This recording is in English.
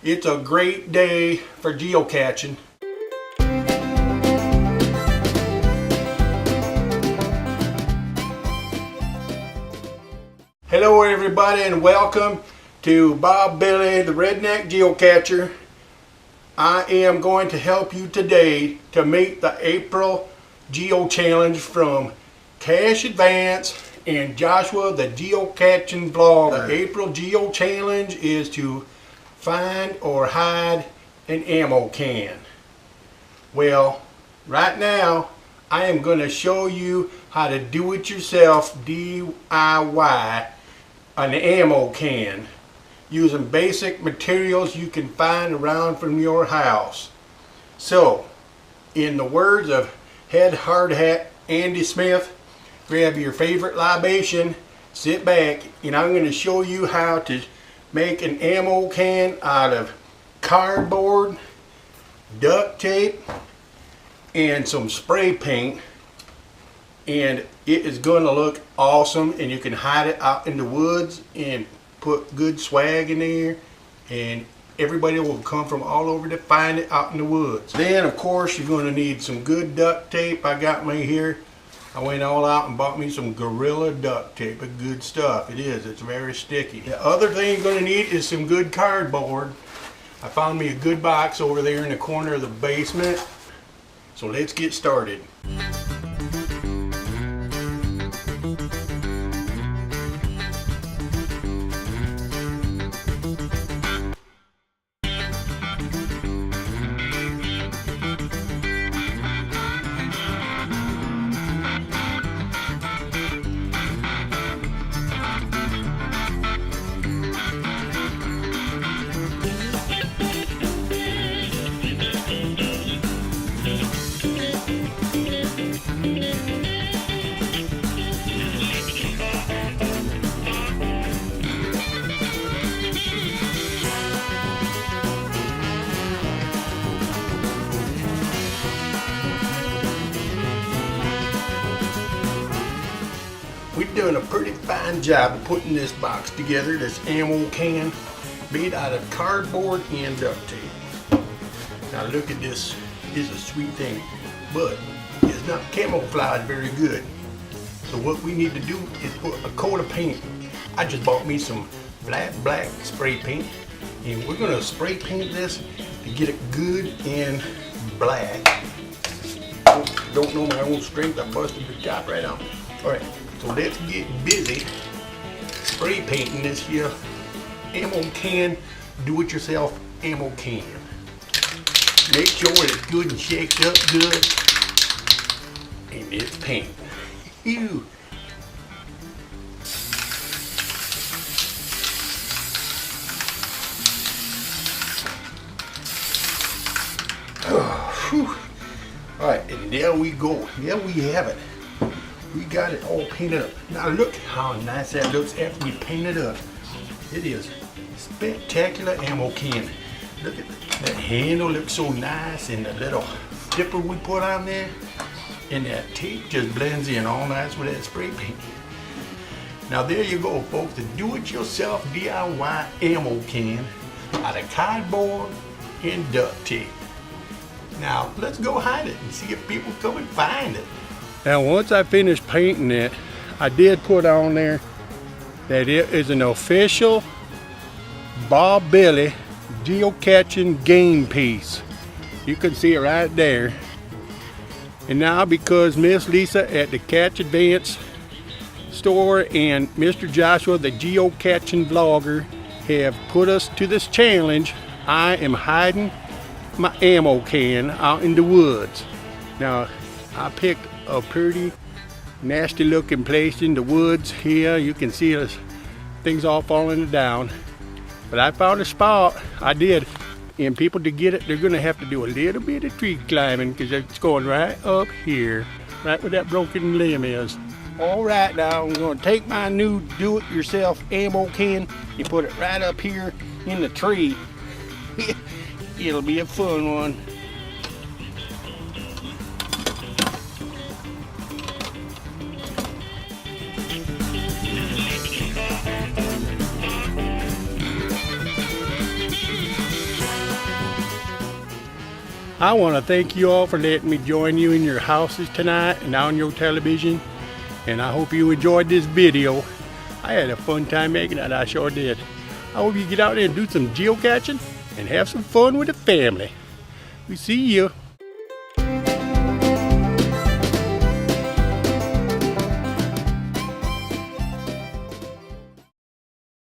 It's a great day for geocaching. Hello everybody and welcome to Bob Billy, the Redneck Geocacher. I am going to help you today to meet the April Geo-Challenge from Cache Advance and Joshua, the Geocachingvlogger. The April Geo-Challenge is to find or hide an ammo can. Well, right now I am going to show you how to do it yourself DIY an ammo can using basic materials you can find around from your house. So, in the words of head hard hat Andy Smith, grab your favorite libation, sit back, and I'm going to show you how to make an ammo can out of cardboard, duct tape, and some spray paint. And it is going to look awesome, and you can hide it out in the woods and put good swag in there, and everybody will come from all over to find it out in the woods. Then of course you're going to need some good duct tape. I got me here. I went all out and bought me some Gorilla duct tape. It's good stuff. It's very sticky. The other thing you're going to need is some good cardboard. I found me a good box over there in the corner of the basement. So let's get started. We've done a pretty fine job of putting this box together, this ammo can made out of cardboard and duct tape. Now look at this, it's a sweet thing, but it's not camouflaged very good. So what we need to do is put a coat of paint. I just bought me some black spray paint, and we're gonna spray paint this to get it good and black. Don't know my own strength, I busted the top right out. All right. So let's get busy spray painting this here ammo can, do-it-yourself ammo can. Make sure it's good and shakes up good, and it's paint. Ew. Oh, all right, and there we go. There we have it. We got it all painted up. Now look how nice that looks after we paint it up. It is spectacular ammo can. Look at that handle, looks so nice, and the little dipper we put on there, and that tape just blends in all nice with that spray paint. Now there you go, folks, the do-it-yourself DIY ammo can out of cardboard and duct tape. Now let's go hide it and see if people come and find it. Now once I finished painting it, I did put on there that it is an official Bob Billy geocaching game piece. You can see it right there. And now because Miss Lisa at the Cache Advance store and Mr. Joshua, the Geocachingvlogger, have put us to this challenge, I am hiding my ammo can out in the woods. Now I picked a pretty nasty looking place in the woods here. You can see there's things all falling down, but I found a spot. I did, and people to get it, they're gonna have to do a little bit of tree climbing because it's going right up here, right where that broken limb is. All right, now I'm gonna take my new do-it-yourself ammo can and put it right up here in the tree. It'll be a fun one. I want to thank you all for letting me join you in your houses tonight and on your television. And I hope you enjoyed this video. I had a fun time making it, I sure did. I hope you get out there and do some geocaching and have some fun with the family. We see you.